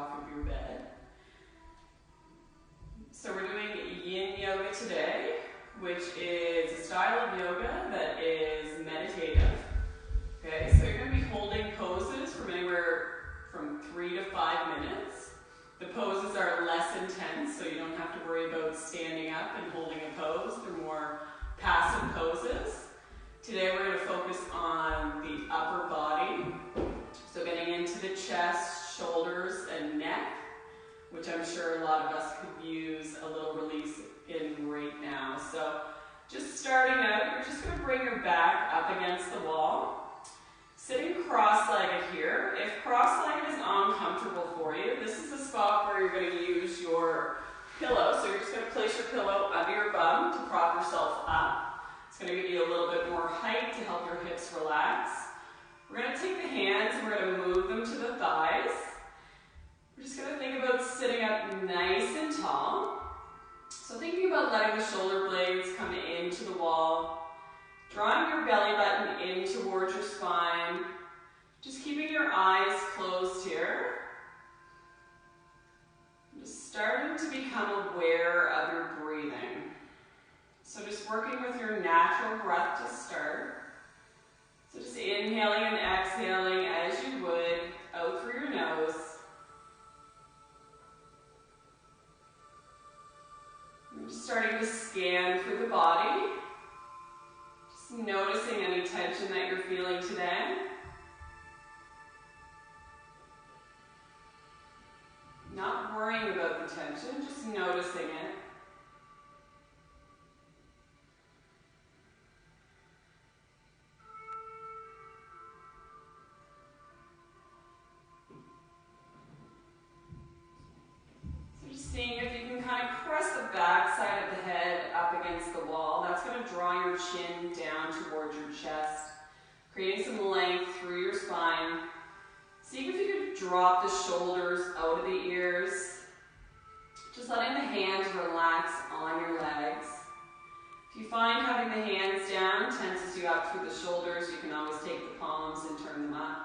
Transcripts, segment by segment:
off of your bed. So we're doing yin yoga today, which is a style of yoga that is meditative. Okay, so you're going to be holding poses from anywhere from 3 to 5 minutes. The poses are less intense, so you don't have to worry about standing up and holding a pose. They're more passive poses. Today we're going to focus on the upper body, so getting into the chest, shoulders, and neck, which I'm sure a lot of us could use a little release in right now. So just starting out, you're just going to bring your back up against the wall. Sitting cross-legged here. If cross-legged is uncomfortable for you, this is the spot where you're going to use your pillow. So you're just going to place your pillow under your bum to prop yourself up. It's going to give you a little bit more height to help your hips relax. We're going to take the hands and we're going to move them to the thighs. We're just going to think about sitting up nice and tall. So thinking about letting the shoulder blades come into the wall. Drawing your belly button in towards your spine. Just keeping your eyes closed here. Just starting to become aware of your breathing. So just working with your natural breath to start. So just inhaling and exhaling as you would out through your nose. And just starting to scan through the body. Noticing any tension that you're feeling today. Not worrying about the tension, just noticing it. So just seeing if you can kind of press the back side of the head up against the wall. That's going to draw your chin down towards your chest, creating some length through your spine. See if you could drop the shoulders out of the ears, just letting the hands relax on your legs. If you find having the hands down tenses you up through the shoulders, you can always take the palms and turn them up.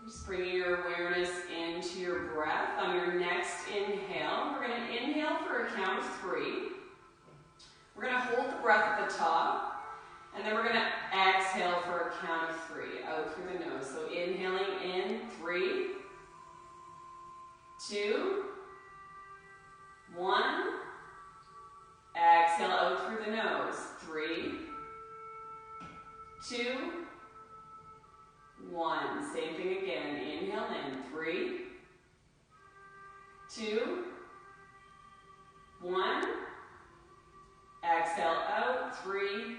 Just bringing your awareness into your breath. On your next inhale, we're going to inhale for a count of 3. We're going to hold the breath at the top, and then we're going to exhale for a count of 3 out through the nose. So inhaling in 3, 2, 1. Exhale out through the nose. 3, 2, 1. Same thing again. Inhale in. 3, 2, 1. Exhale out. 3,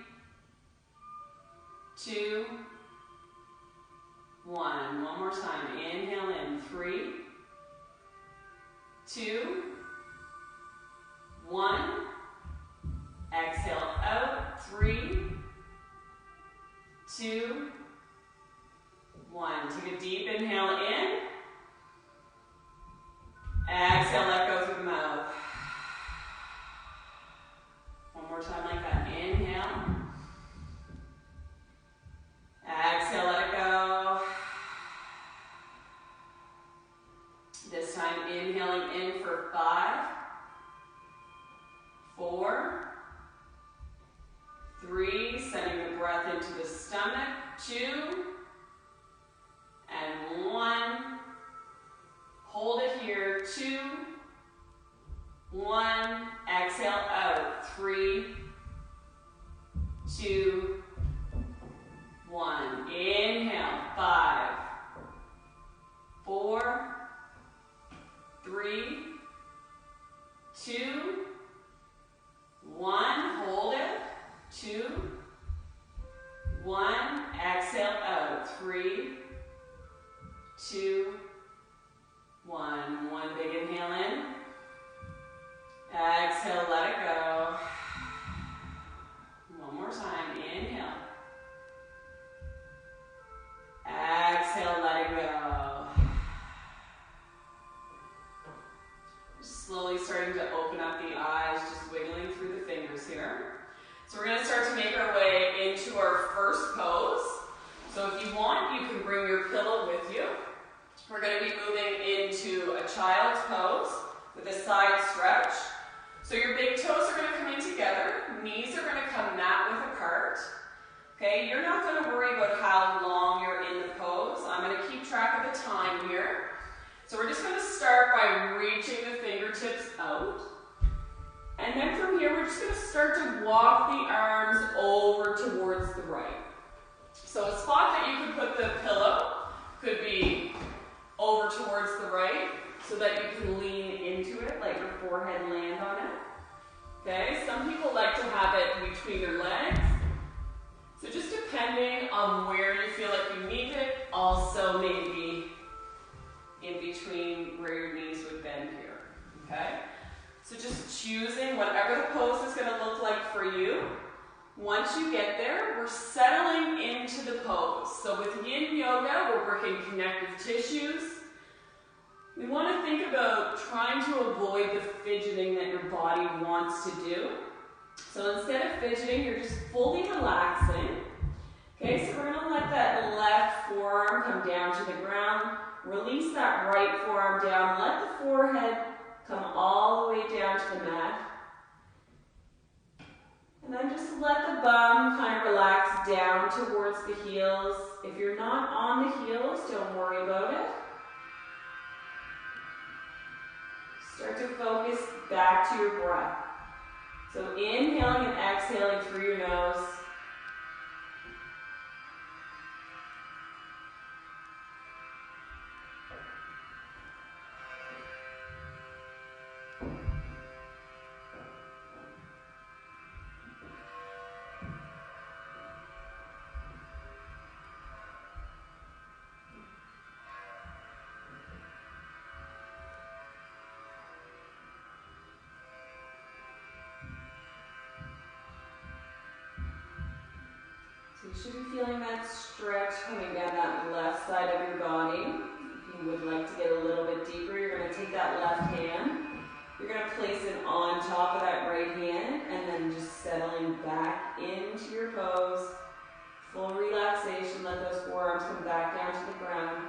2, 1. One more time. Inhale in. 3, 2, 1. Exhale out. 3, 2, 1. Take a deep inhale in. Exhale, let go through the mouth. One more time like that. Inhale. Exhale, let it go. This time inhaling in for 5, 4, 3, sending the breath into the stomach. 2, and 1. Hold it here. 2, 1. Exhale out. 3, 2, 1. Inhale. 5, 4, 3, 2, 1. Hold it. 2, 1. Exhale out. 3, 2, 1. One big inhale in. Exhale, let it go. One more time. Inhale. Exhale, letting go. first pose. So if you want, you can bring your pillow with you. We're going to be moving into a child's pose with a side stretch. So your big toes are going to come in together. Knees are going to come mat width apart. Okay, you're not going to worry about how long you're in the pose. I'm going to keep track of the time here. So we're just going to start by reaching the fingertips out. And then from here, we're just going to start to walk the arms over towards the right. So a spot that you could put the pillow could be over towards the right so that you can lean into it, let your forehead land on it. Okay, some people like to have it between your legs. So just depending on where you feel like you need it, also maybe in between where your knees would bend here. Okay? So just choosing whatever the pose is going to look like for you. Once you get there, we're settling into the pose. So with yin yoga, we're working connective tissues. We want to think about trying to avoid the fidgeting that your body wants to do. So instead of fidgeting, you're just fully relaxing. Okay, so we're going to let that left forearm come down to the ground. Release that right forearm down. Let the forehead come all the way down to the mat. And then just let the bum kind of relax down towards the heels. If you're not on the heels, don't worry about it. Start to focus back to your breath. So inhaling and exhaling through your nose. So you should be feeling that stretch coming down that left side of your body. If you would like to get a little bit deeper, you're going to take that left hand. You're going to place it on top of that right hand and then just settling back into your pose. Full relaxation. Let those forearms come back down to the ground.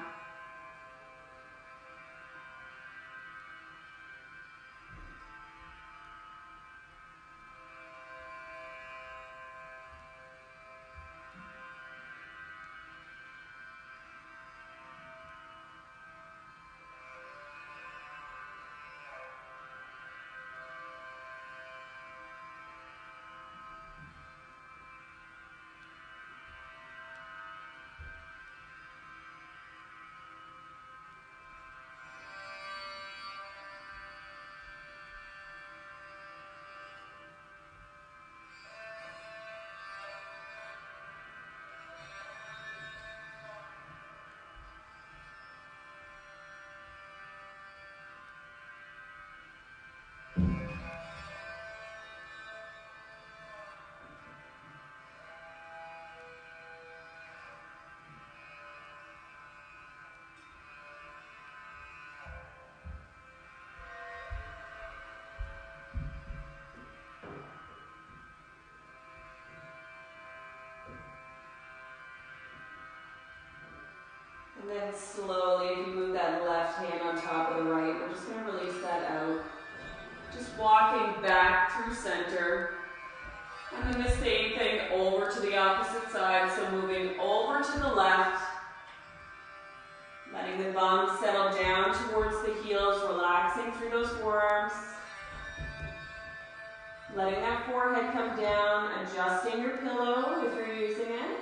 And then slowly, if you move that left hand on top of the right, we're just going to release that out. Just walking back through center. And then the same thing over to the opposite side. So moving over to the left. Letting the bum settle down towards the heels, relaxing through those forearms. Letting that forehead come down, adjusting your pillow if you're using it.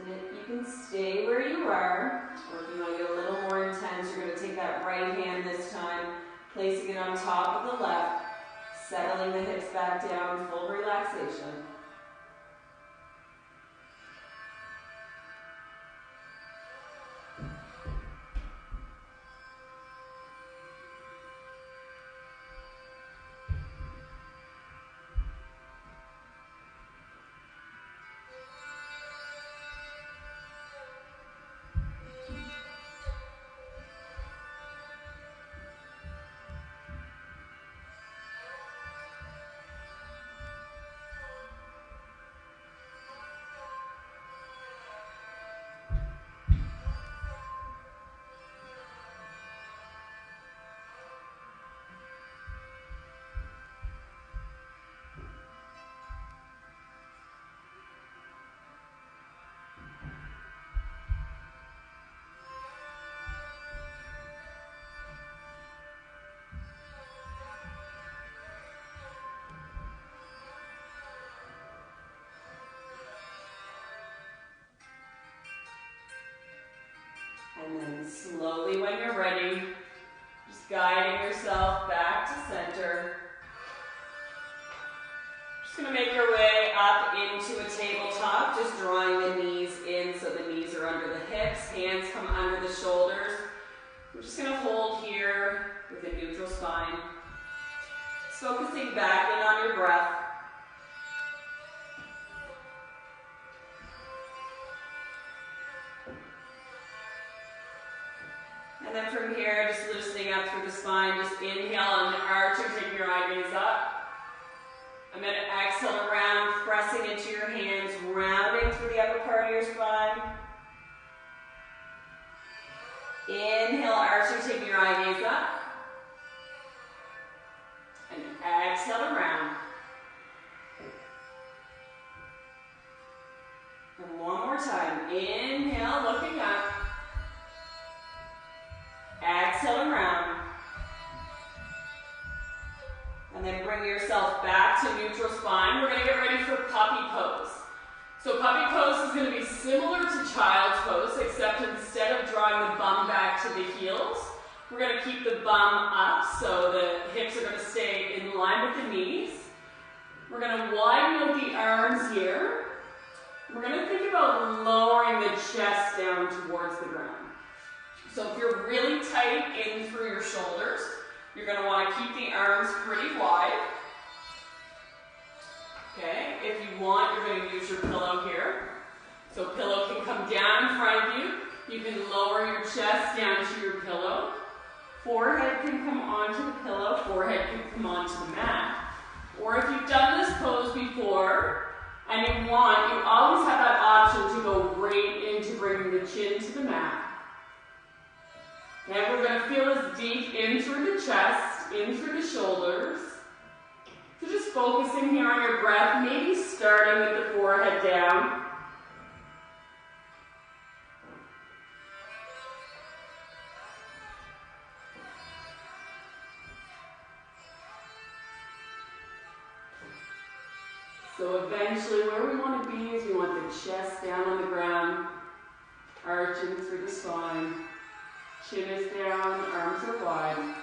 You can stay where you are, or if you want to get a little more intense, you're going to take that right hand this time, placing it on top of the left, settling the hips back down, full relaxation. And then slowly, when you're ready, just guiding yourself back to center. Just going to make your way up into a tabletop, just drawing the knees in so the knees are under the hips, hands come under the shoulders. We're just going to hold here with a neutral spine. Just focusing back in on your breath. And then from here, just loosening up through the spine, just inhale and arching, taking your eye gaze up. I'm going to exhale around, pressing into your hands, rounding through the upper part of your spine. Inhale, arching, taking your eye gaze up. And exhale around. And one more time. Inhale, looking up. Exhale around. And then bring yourself back to neutral spine. We're going to get ready for puppy pose. So puppy pose is going to be similar to child's pose, except instead of drawing the bum back to the heels, we're going to keep the bum up so the hips are going to stay in line with the knees. We're going to widen out the arms here. We're going to think about lowering the chest down towards the ground. So if you're really tight in through your shoulders, you're going to want to keep the arms pretty wide. Okay, if you want, you're going to use your pillow here. So pillow can come down in front of you. You can lower your chest down to your pillow. Forehead can come onto the pillow. Forehead can come onto the mat. Or if you've done this pose before and you want, you always have that option to go right into bringing the chin to the mat. And we're going to feel this deep in through the chest, in through the shoulders. So just focusing here on your breath, maybe starting with the forehead down. So eventually where we want to be is we want the chest down on the ground, arching through the spine. Chin is down, arms are wide.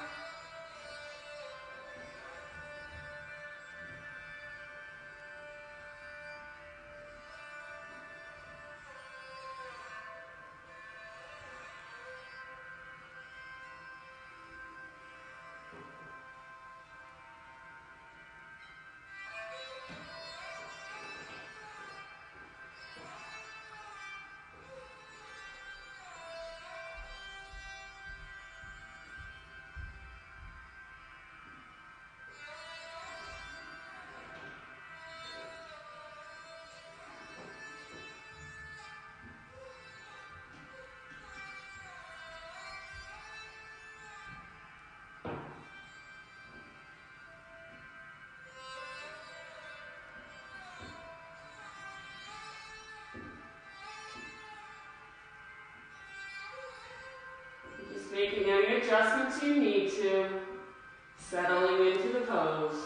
Making any adjustments you need to, settling into the pose.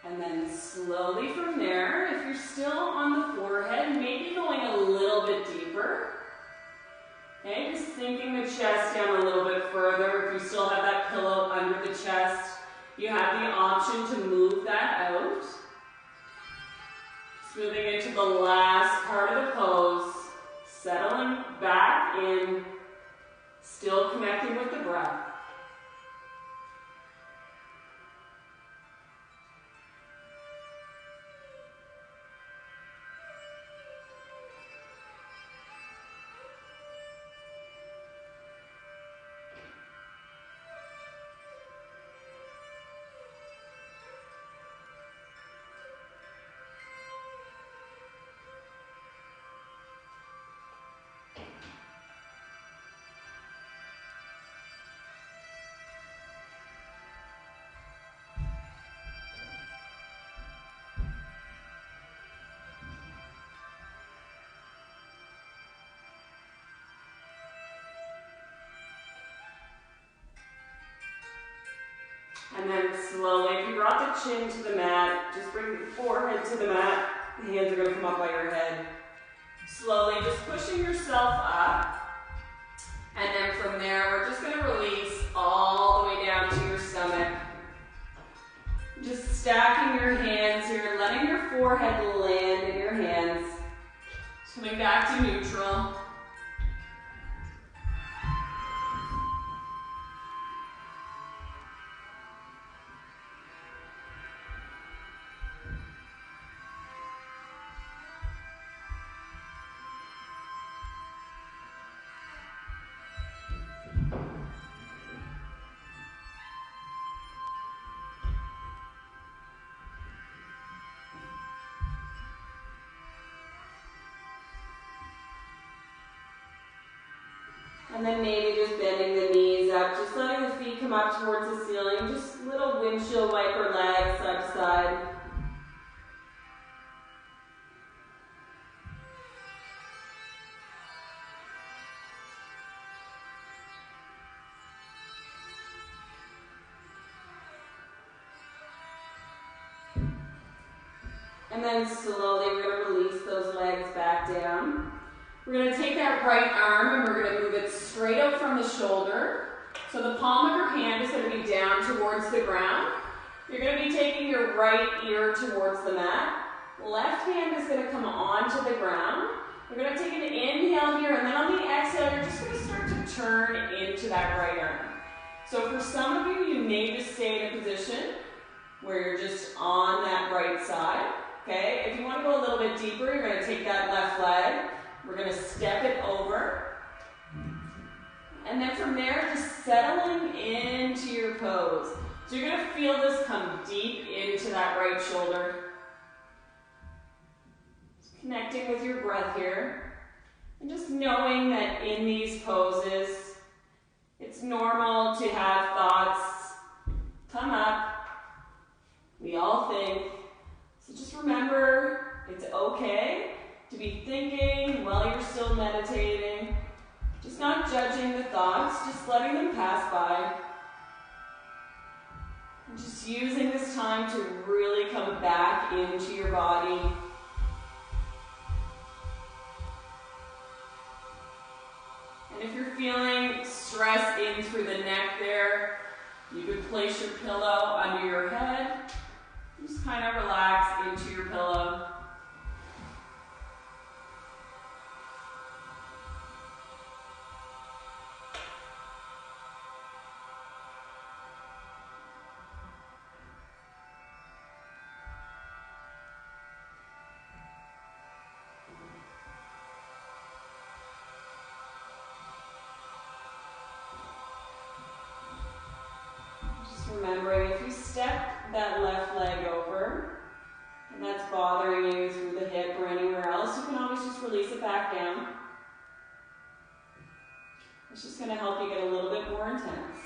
And then slowly from there, if you're still on the forehead, maybe going a little bit deeper. Okay, just sinking the chest down a little bit further. If you still have that pillow under the chest, you have the option to move that out. Just moving into the last part of the pose, settling back in, still connecting with the breath. And then slowly, if you brought the chin to the mat, just bring the forehead to the mat. The hands are going to come up by your head. Slowly, just pushing yourself up. And then from there, we're just going to release all the way down to your stomach. Just stacking your hands here, letting your forehead land in your hands. Coming back to neutral. And then maybe just bending the knees up, just letting the feet come up towards the ceiling, just little windshield wiper legs side to side. And then slowly we're going to release those legs back down. We're going to take that right arm and we're going to move it straight up from the shoulder. So the palm of your hand is going to be down towards the ground. You're going to be taking your right ear towards the mat. Left hand is going to come onto the ground. We're going to take an inhale here, and then on the exhale, you're just going to start to turn into that right arm. So for some of you, you may just stay in a position where you're just on that right side. Okay, if you want to go a little bit deeper, you're going to take that left leg. We're going to step it over. And then from there, just settling into your pose. So you're going to feel this come deep into that right shoulder. Just connecting with your breath here. And just knowing that in these poses, it's normal to have thoughts come up. We all think. So just remember, it's okay to be thinking while you're still meditating. Just not judging the thoughts, just letting them pass by. And just using this time to really come back into your body. And if you're feeling stress in through the neck there, you could place your pillow under your head. Just kind of relax into your pillow. Remembering, if you step that left leg over, and that's bothering you through the hip or anywhere else, you can always just release it back down. It's just going to help you get a little bit more intense.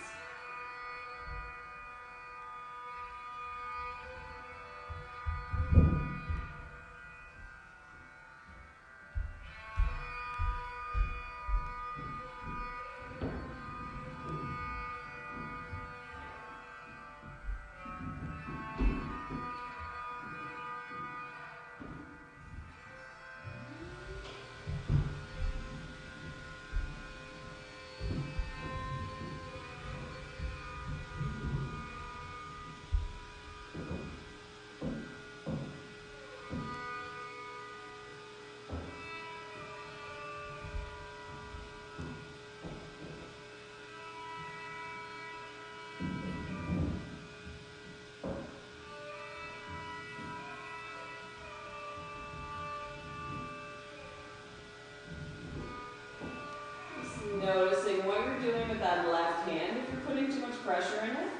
pressure in it.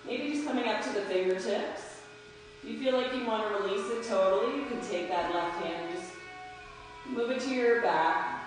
Maybe just coming up to the fingertips. If you feel like you want to release it totally, you can take that left hand and just move it to your back.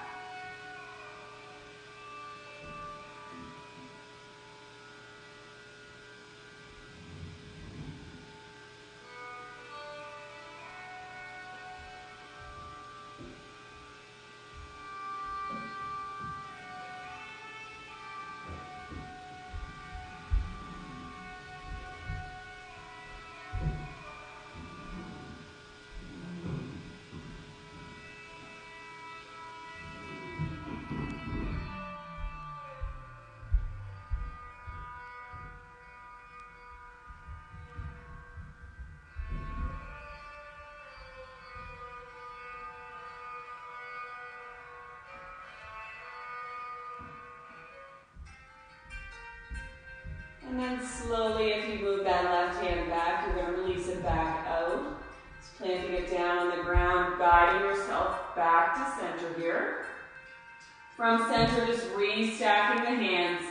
And then slowly, if you move that left hand back, you're going to release it back out. Just planting it down on the ground, guiding yourself back to center here. From center, just restacking the hands,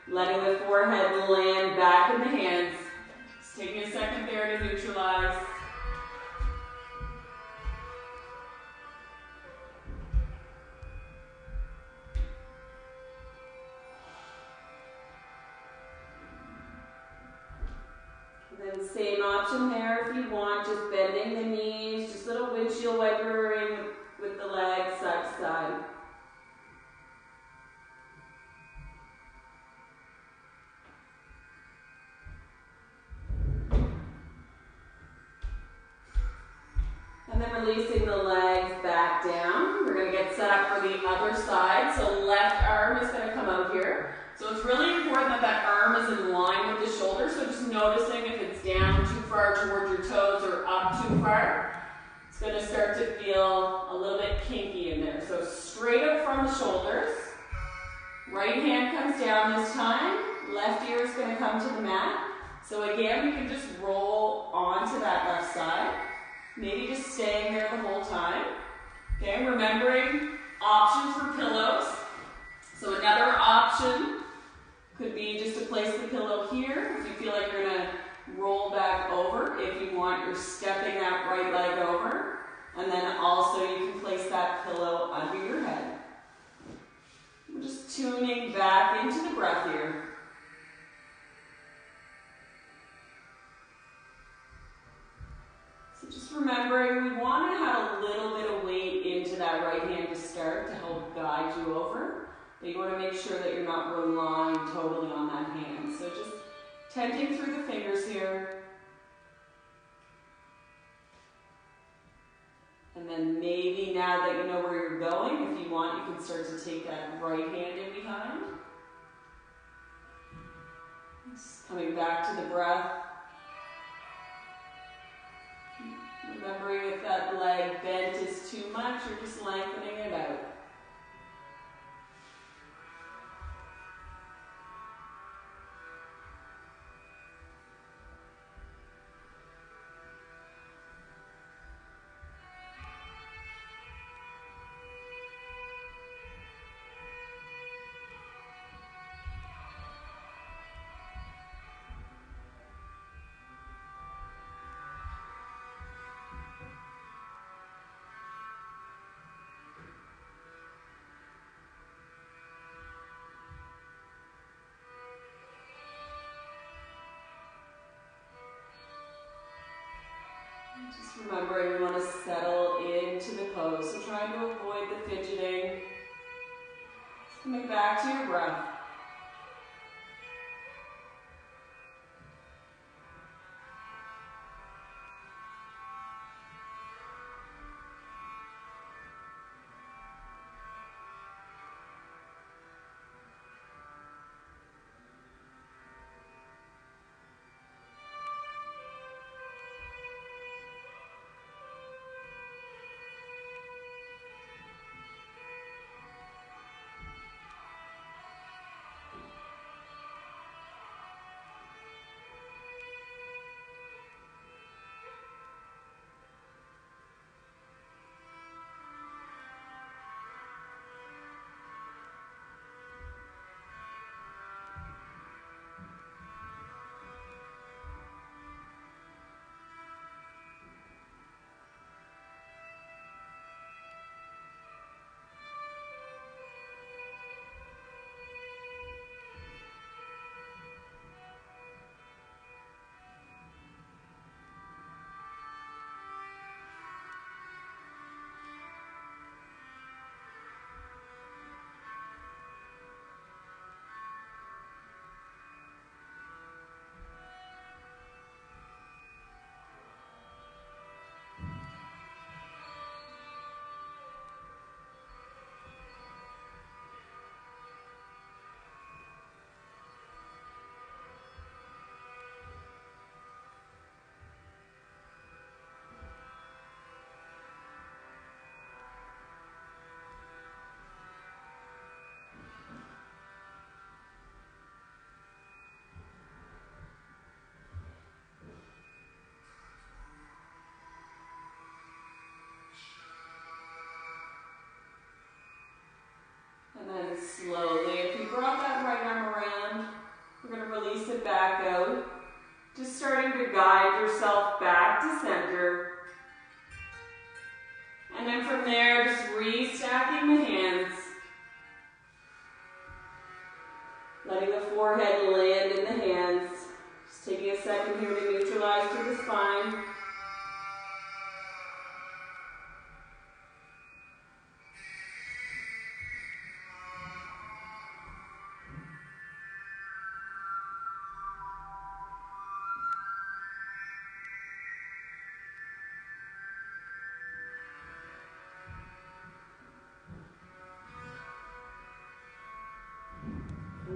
letting the forehead land back in the hands. Just taking a second there to neutralize. And then same option there if you want, just bending the knees, just little windshield wipering with the legs side to side. And then releasing the legs back down. We're going to get set up for the other side. So left arm is going to come out here. So it's really important that that arm is in line with the shoulder. So just noticing if it's down too far toward your toes or up too far. It's going to start to feel a little bit kinky in there. So straight up from the shoulders. Right hand comes down this time. Left ear is going to come to the mat. So again, we can just roll onto that left side. Maybe just staying there the whole time. Okay, remembering options for pillows. So another option could be just to place the pillow here. If you feel like you're going to roll back over. If you want, you're stepping that right leg over. And then also you can place that pillow under your head. We're just tuning back into the breath here. So just remembering we want to have a little bit of weight into that right hand to start to help guide you over. But you want to make sure that you're not relying totally on that hand. So just tenting through the fingers here. And then maybe now that you know where you're going, if you want, you can start to take that right hand in behind. Just coming back to the breath. Remembering if that leg bent is too much, you're just lengthening it out. Just remembering we want to settle into the pose, so trying to avoid the fidgeting. Just coming back to your breath.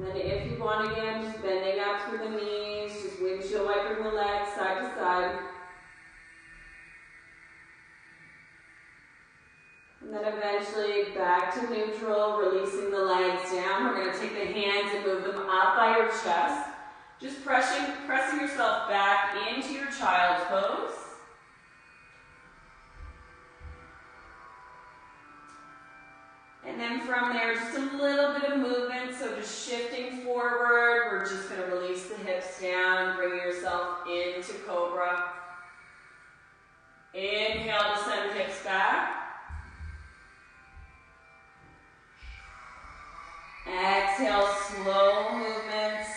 And then if you want, again, just bending up through the knees, just windshield wipering the legs side to side. And then eventually back to neutral, releasing the legs down. We're going to take the hands and move them up by your chest. Just pressing yourself back into your child's pose. And then from there, just a little bit of movement, so just shifting forward. We're just going to release the hips down, bring yourself into Cobra. Inhale to send the hips back. Exhale, slow movements.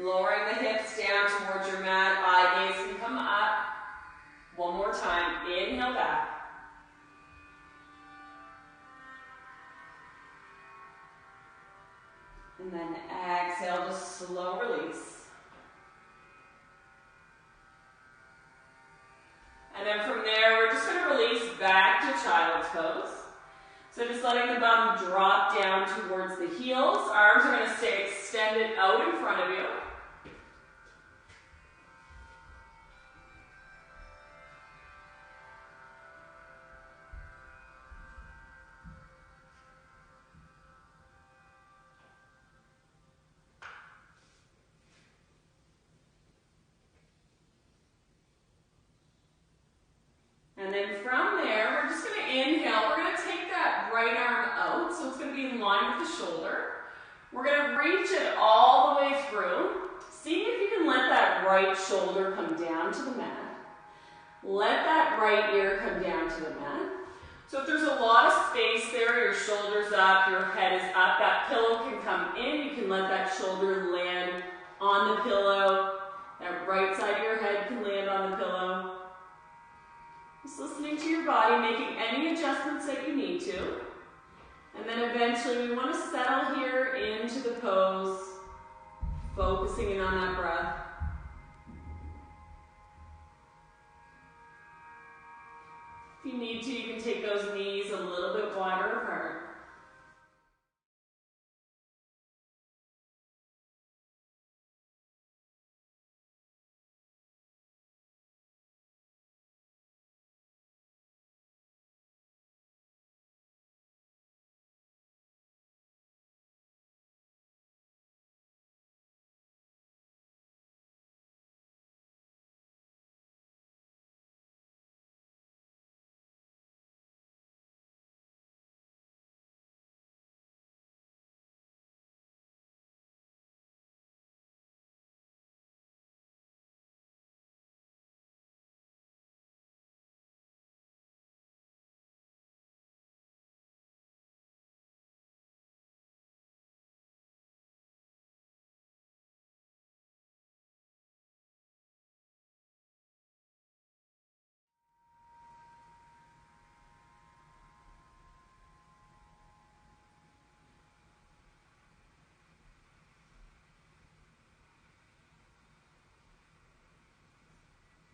Lowering the hips down towards your mat. Eye gaze can come up. One more time. Inhale back. And then exhale, just slow release. And then from there, we're just going to release back to child's pose. So just letting the bum drop down towards the heels. Arms are going to stay extended out in front of you. And then from there, we're just going to inhale. We're going to take that right arm out, so it's going to be in line with the shoulder. We're going to reach it all the way through. See if you can let that right shoulder come down to the mat. Let that right ear come down to the mat. So if there's a lot of space there, your shoulder's up, your head is up, that pillow can come in. You can let that shoulder land on the pillow. That right side of your head can land on the pillow. Just listening to your body, making any adjustments that you need to. And then eventually we want to settle here into the pose, focusing in on that breath. If you need to, you can take those knees a little bit wider apart.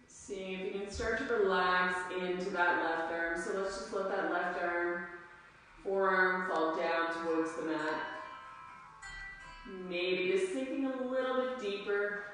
Seeing if you can start to relax into that left arm. So let's just let that left arm, forearm fall down towards the mat. Maybe just sinking a little bit deeper.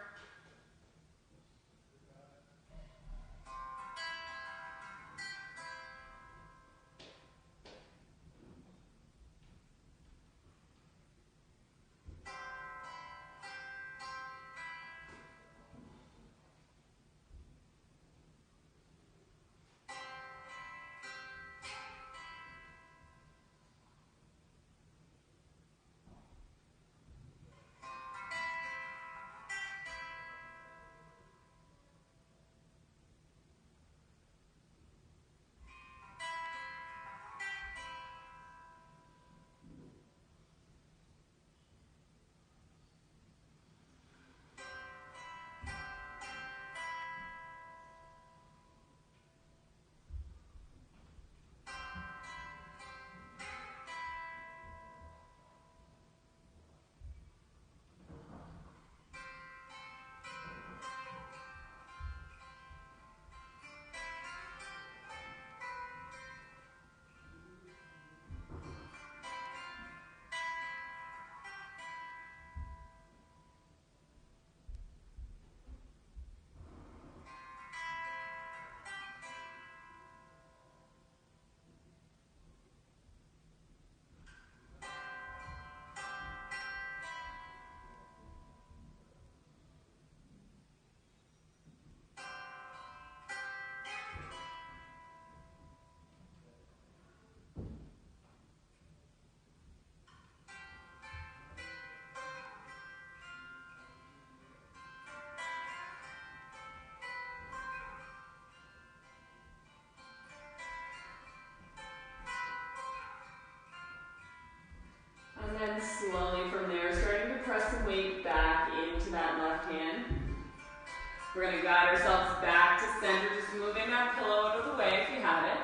We're going to guide ourselves back to center, just moving that pillow out of the way if you have it.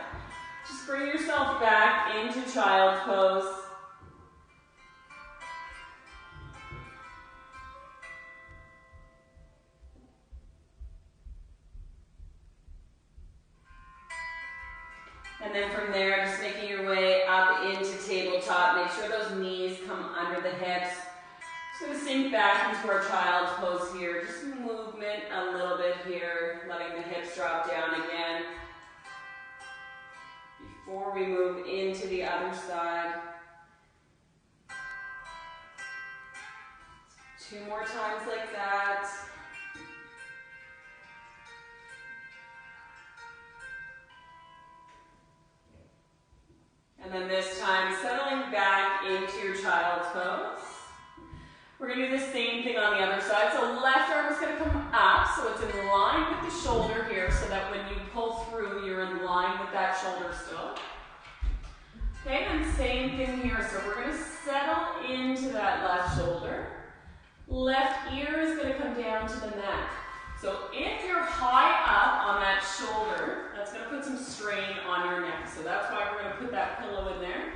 Just bring yourself back into child's pose. And then from there, just making your way up into tabletop. Make sure those knees come under the hips. Just going to sink back into our child's pose here. Just movement a little bit here, letting the hips drop down again. Before we move into the other side. 2 more times like that. And then this time, settling back into your child's pose. We're going to do the same thing on the other side. So left arm is going to come up, so it's in line with the shoulder here, so that when you pull through, you're in line with that shoulder still. Okay, and same thing here. So we're going to settle into that left shoulder. Left ear is going to come down to the neck. So if you're high up on that shoulder, that's going to put some strain on your neck. So that's why we're going to put that pillow in there.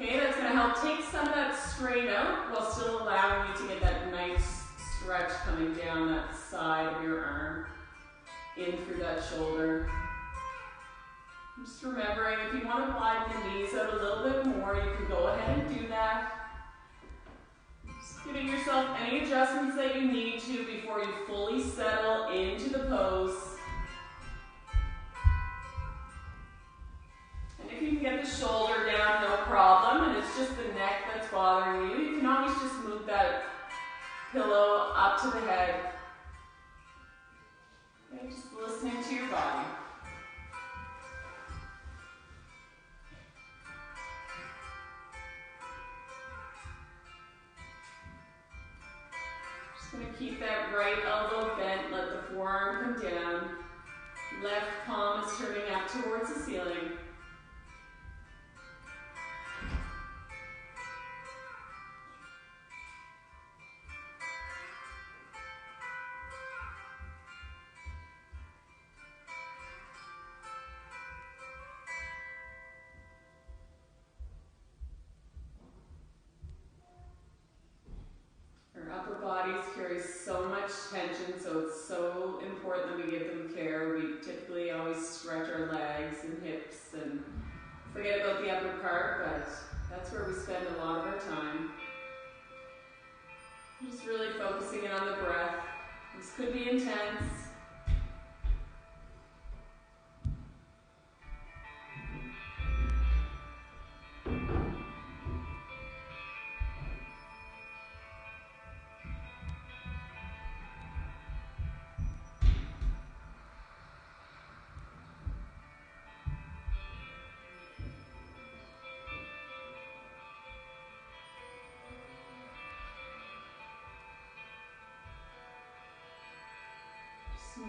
Okay, that's going to help take some of that strain out while still allowing you to get that nice stretch coming down that side of your arm, in through that shoulder. Just remembering, if you want to widen the knees out a little bit more, you can go ahead and do that. Just giving yourself any adjustments that you need to before you fully settle into the pose. And if you can get the shoulder down, no problem, and it's just the neck that's bothering you, you can always just move that pillow up to the head. Okay, just listening to your body. Going to keep that right elbow bent, let the forearm come down. Left palm is turning up towards the ceiling. Upper bodies carry so much tension, so it's so important that we give them care. We typically always stretch our legs and hips and forget about the upper part, but that's where we spend a lot of our time. Just really focusing in on the breath. This could be intense.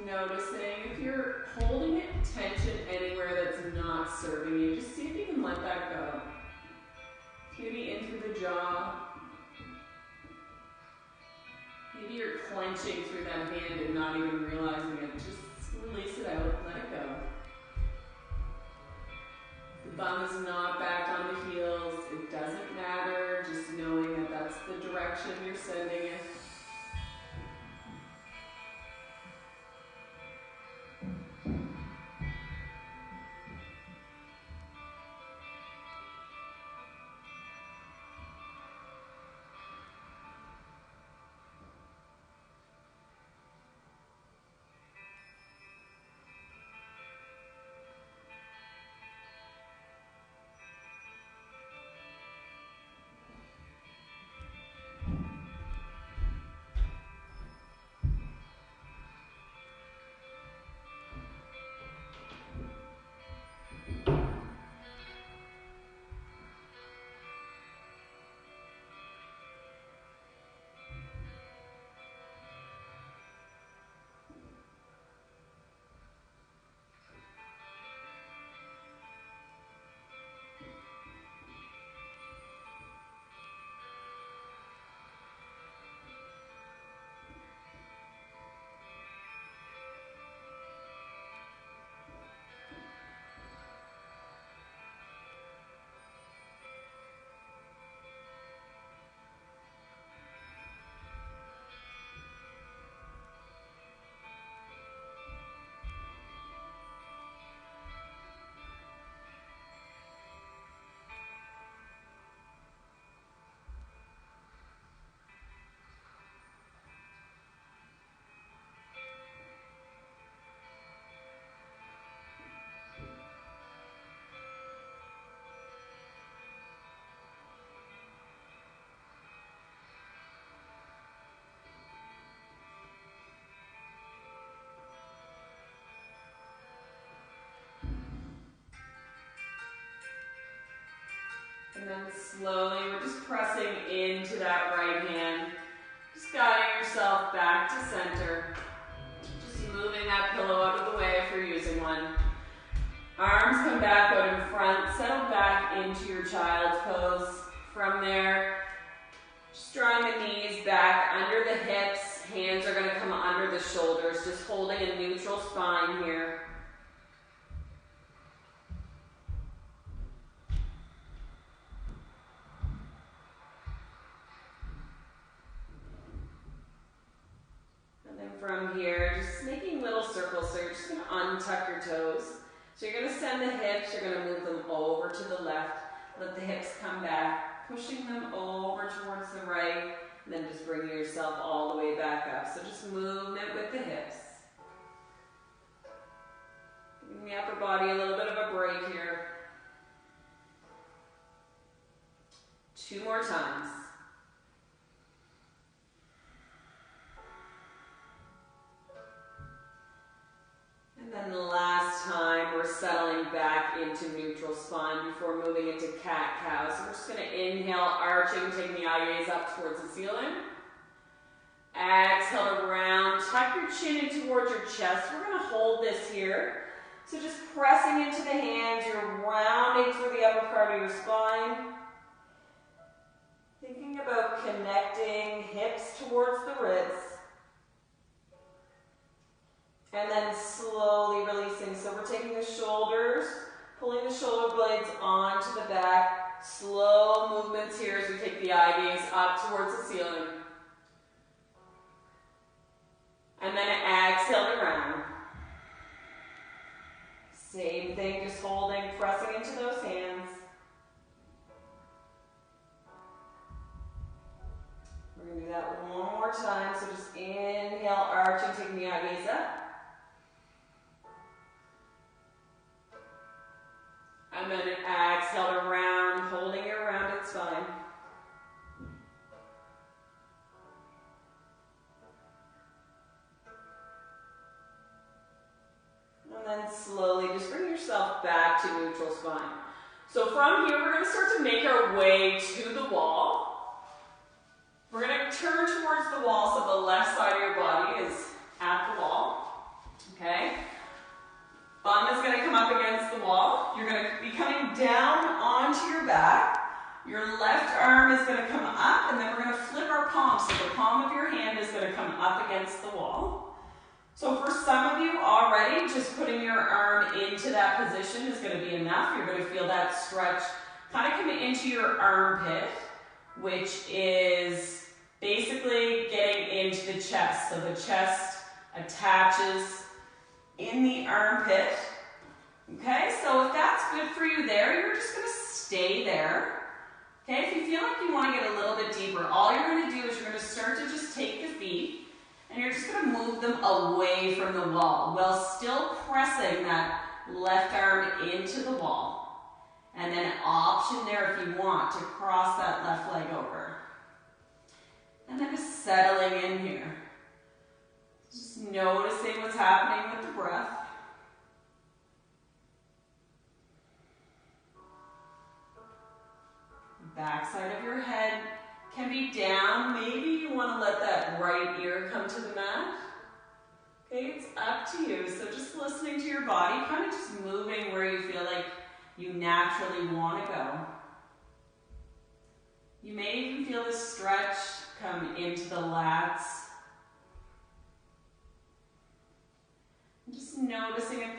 Noticing if you're holding tension anywhere that's not serving you, just see if you can let that go. Maybe in through the jaw. Maybe you're clenching through that hand and not even realizing it. Just release it out, let it go. The bum is not back on the heels. It doesn't matter, just knowing that that's the direction you're sending it. And then slowly, we're just pressing into that right hand. Just guiding yourself back to center. Just moving that pillow out of the way if you're using one. Arms come back out in front. Settle back into your child's pose. From there, just drawing the knees back under the hips. Hands are going to come under the shoulders. Just holding a neutral spine here. From here, just making little circles, so you're just going to untuck your toes. So you're going to send the hips, you're going to move them over to the left, let the hips come back, pushing them over towards the right, and then just bring yourself all the way back up. So just movement with the hips. Giving the upper body a little bit of a break here. 2 more times. And then the last time, we're settling back into neutral spine before moving into cat-cow. So we're just going to inhale, arching, taking the eye gaze up towards the ceiling. Exhale to round, tuck your chin in towards your chest. We're going to hold this here. So just pressing into the hands, you're rounding through the upper part of your spine. Thinking about connecting hips towards the wrists. And then slowly releasing. So we're taking the shoulders, pulling the shoulder blades onto the back. Slow movements here as we take the eye gaze up towards the ceiling. And then exhale to round. Same thing, just holding, pressing into those hands. We're going to do that one more time. So just inhale, arching, taking the eye gaze up. And then exhale to round, holding your rounded spine. And then slowly just bring yourself back to neutral spine. So from here, we're going to start to make our way to the wall. We're going to turn towards the wall so the left side of your body is at the wall. Okay? Bum is going to come up against the wall. You're going to be coming down onto your back. Your left arm is going to come up, and then we're going to flip our palm. So the palm of your hand is going to come up against the wall. So for some of you already, just putting your arm into that position is going to be enough. You're going to feel that stretch kind of coming into your armpit, which is basically getting into the chest. So the chest attaches in the armpit. Okay, so if that's good for you there, you're just going to stay there. Okay, if you feel like you want to get a little bit deeper, all you're going to do is you're going to start to just take the feet and you're just going to move them away from the wall while still pressing that left arm into the wall. And then an option there if you want to cross that left leg over. And then just settling in here. Just noticing what's happening with the breath. Back side of your head can be down. Maybe you want to let that right ear come to the mat. Okay, it's up to you. So just listening to your body, kind of just moving where you feel like you naturally want to go. You may even feel the stretch come into the lats. Just noticing if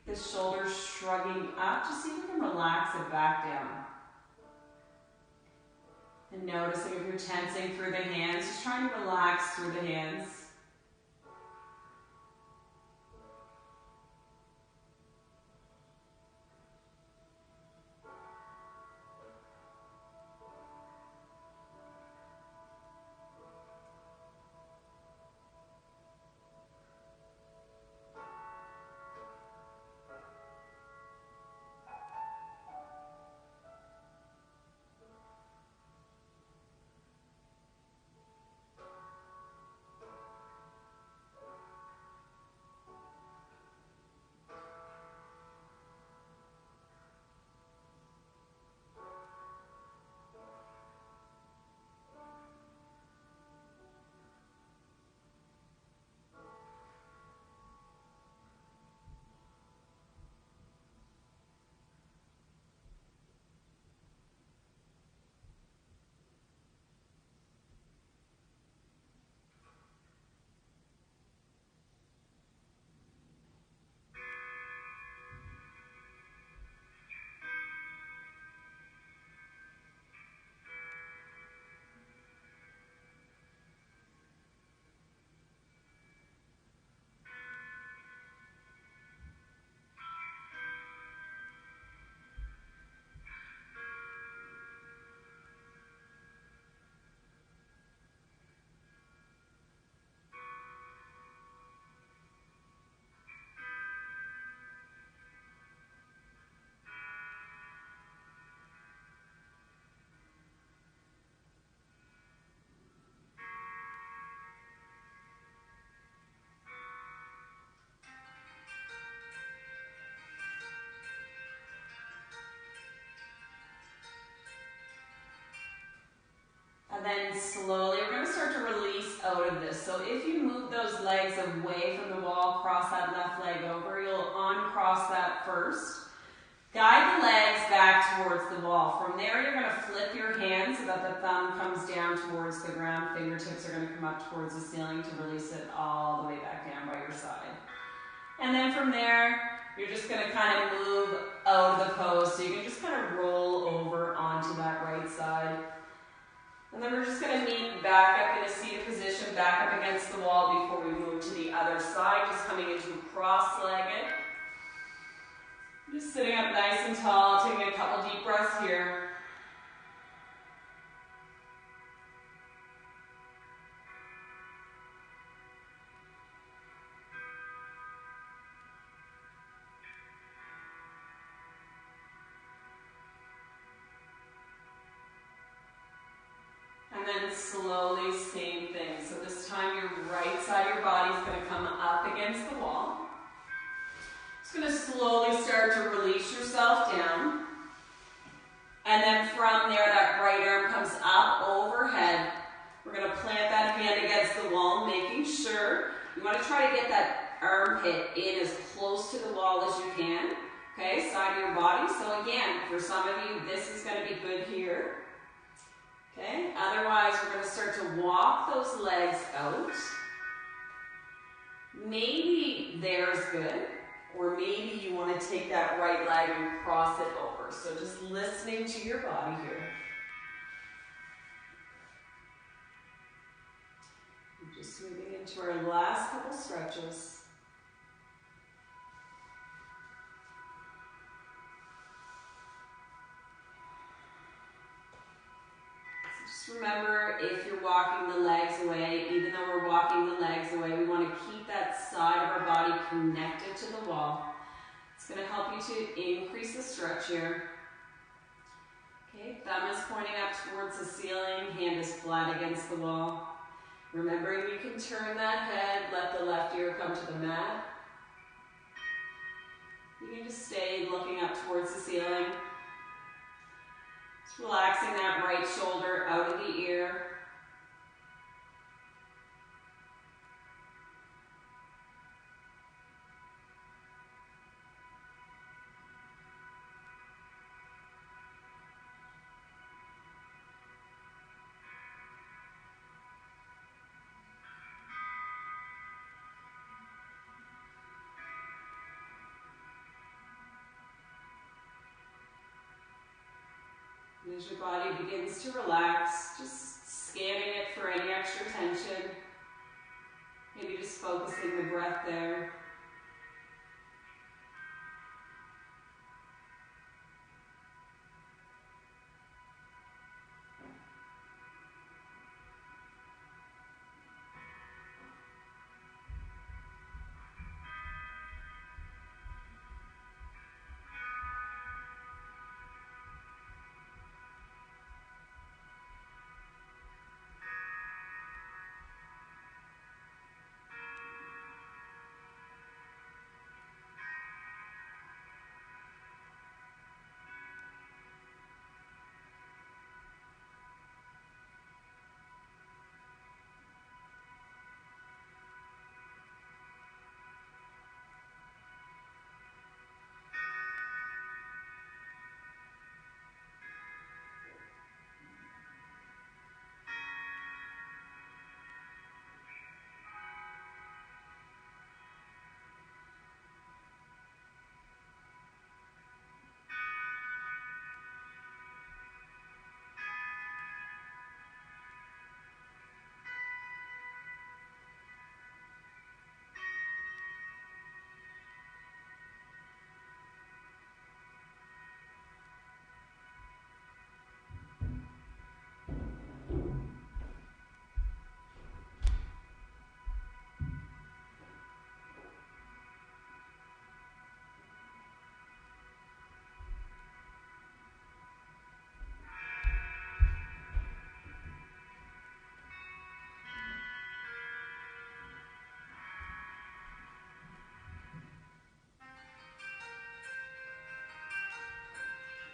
the shoulders shrugging up, just see if you can relax it back down. And noticing if you're tensing through the hands, just trying to relax through the hands. And then slowly, we're going to start to release out of this. So if you move those legs away from the wall, cross that left leg over, you'll uncross that first. Guide the legs back towards the wall. From there, you're going to flip your hands so that the thumb comes down towards the ground. Fingertips are going to come up towards the ceiling to release it all the way back down by your side. And then from there, you're just going to kind of move out of the pose. So you can just kind of roll over onto that right side. And then we're just going to meet back up in a seated position, back up against the wall before we move to the other side, just coming into cross-legged. Just sitting up nice and tall, taking a couple deep breaths here. And then slowly, same thing. So this time your right side of your body is going to come up against the wall. Just going to slowly start to release yourself down. And then from there, that right arm comes up overhead. We're going to plant that hand against the wall, making sure you want to try to get that armpit in as close to the wall as you can. Okay, side of your body. So again, for some of you, this is going to be good here. Okay, otherwise we're going to start to walk those legs out. Maybe there's good, or maybe you want to take that right leg and cross it over. So just listening to your body here. We're just moving into our last couple stretches. Just remember, if you're walking the legs away, even though we're walking the legs away, we want to keep that side of our body connected to the wall. It's going to help you to increase the stretch here. Okay, thumb is pointing up towards the ceiling, hand is flat against the wall. Remembering you can turn that head, let the left ear come to the mat. You can just stay looking up towards the ceiling. Relaxing that right shoulder out of the ear. As your body begins to relax, just scanning it for any extra tension. Maybe just focusing the breath there.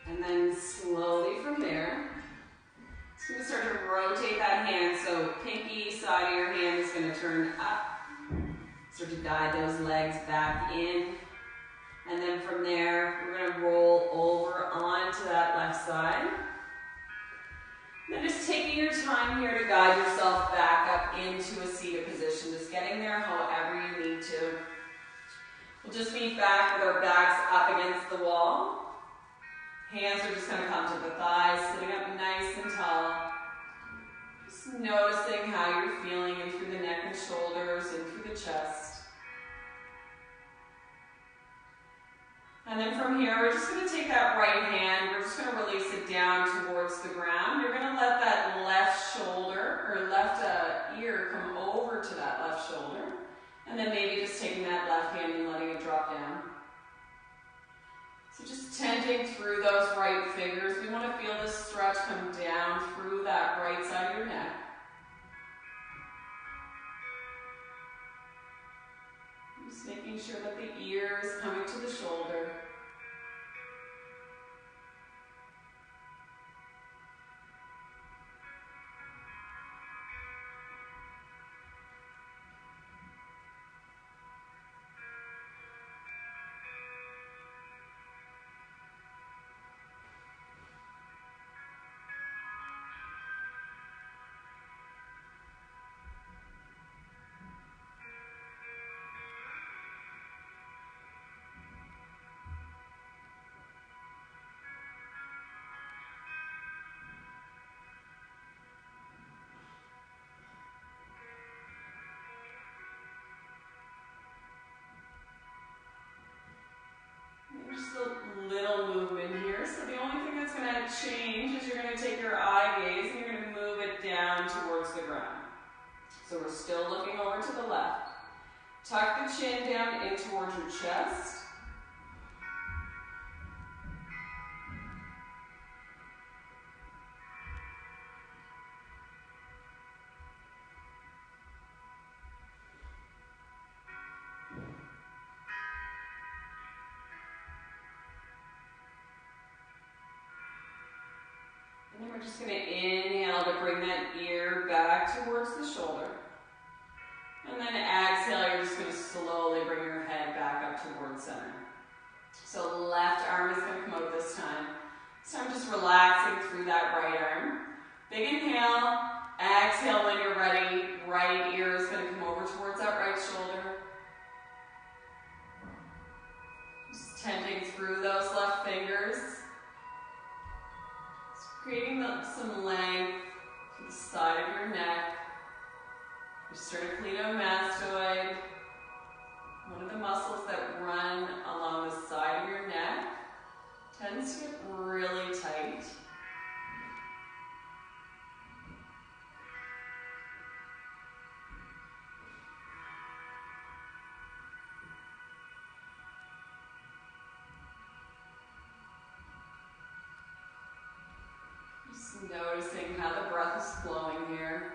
And then slowly from there, Just going to start to rotate that hand. So pinky side of your hand is going to turn up. Start to guide those legs back in. And then from there, we're going to roll over onto that left side. Then just taking your time here to guide yourself back up into a seated position. Just getting there however you need to. We'll just meet back with our backs up against the wall. Hands are just going to come to the thighs, sitting up nice and tall. Just noticing how you're feeling in through the neck and shoulders, in through the chest. And then from here, we're just going to take that right hand, we're just going to release it down towards the ground. You're going to let that left shoulder, or left ear come over to that left shoulder. And then maybe just taking that left hand and letting it drop down. So just tending through those right fingers. We want to feel this stretch come down through that right side of your neck. Just making sure that the ear is coming to the shoulder. Just a little movement here. So the only thing that's going to change is you're going to take your eye gaze and you're going to move it down towards the ground. So we're still looking over to the left. Tuck the chin down in towards your chest. And then we're just going to inhale to bring that ear back towards the shoulder. And then exhale, you're just going to slowly bring your head back up towards center. So the left arm is going to come out this time. So I'm just relaxing through that right arm. Big inhale. Exhale when you're ready. Right ear is going to come over towards that right shoulder. Just tending through those left fingers. Creating some length to the side of your neck. Your sternocleidomastoid, one of the muscles that run along the side of your neck, tends to get really tight. Just noticing how the breath is flowing here.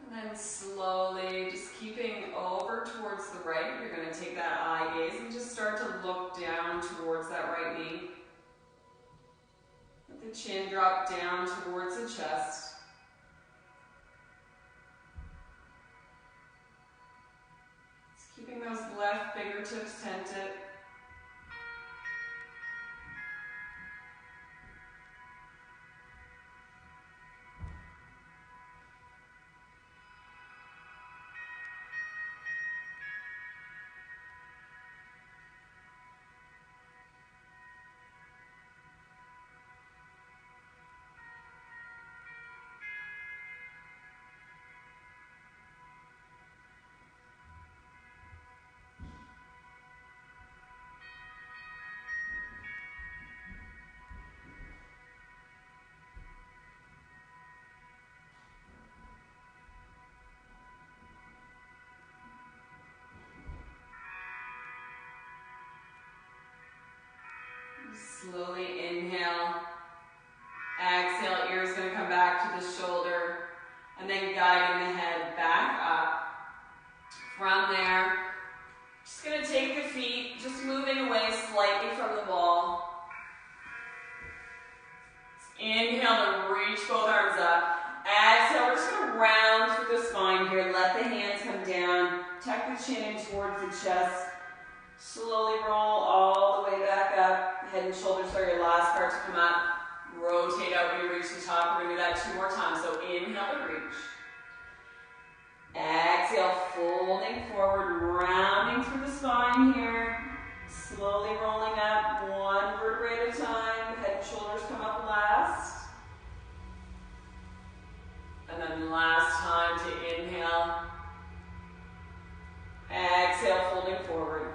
And then slowly, just keeping over towards the right, you're going to take that eye gaze and just start to look down towards that right knee. Let the chin drop down towards the chest. Just keeping those left fingertips tented. Slowly inhale. Exhale, ear's going to come back to the shoulder. And then guiding the head back up. From there, just going to take the feet, just moving away slightly from the wall. Inhale to reach both arms up. Exhale, we're just going to round through the spine here. Let the hands come down. Tuck the chin in towards the chest. Slowly roll all the way back up. Head and shoulders are your last part to come up. Rotate out when you reach the top. We're going to do that 2 more times. So inhale to reach. Exhale, folding forward, rounding through the spine here. Slowly rolling up, 1 vertebrae at a time. Head and shoulders come up last. And then last time to inhale. Exhale, folding forward.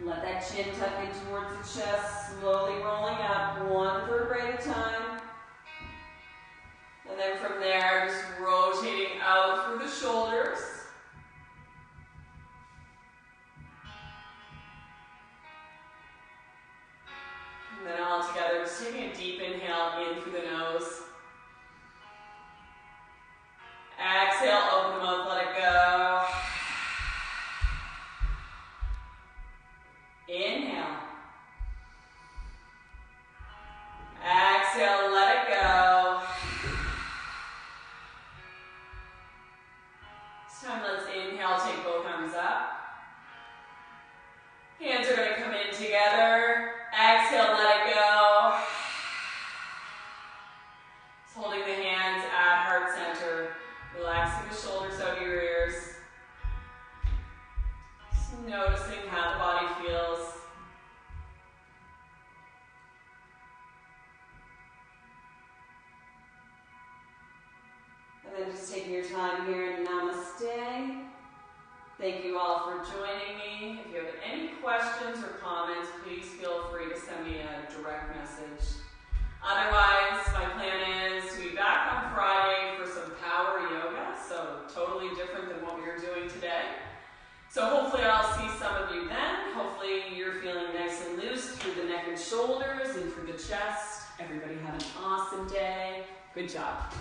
Let that chin tuck in towards the chest, slowly rolling up, 1 vertebrae at a time. And then from there, just rotating out through the shoulders. And then all together, just taking a deep inhale in through the nose. Exhale, open the mouth, let it go. Inhale. Exhale, let it go. This time let's inhale, take both arms up. Hands are going to come in together. Exhale, let it go. Just holding the hands at heart center. Relaxing the shoulders out of your ears. Just noticing how the body feels. And then just taking your time here in Namaste. Thank you all for joining me. If you have any questions or comments, please feel free to send me a direct message. Otherwise, my plan is to be back on Friday for some power yoga, so totally different than what we were doing today. So hopefully I'll see some of you then. Hopefully you're feeling nice and loose through the neck and shoulders and through the chest. Everybody have an awesome day. Good job.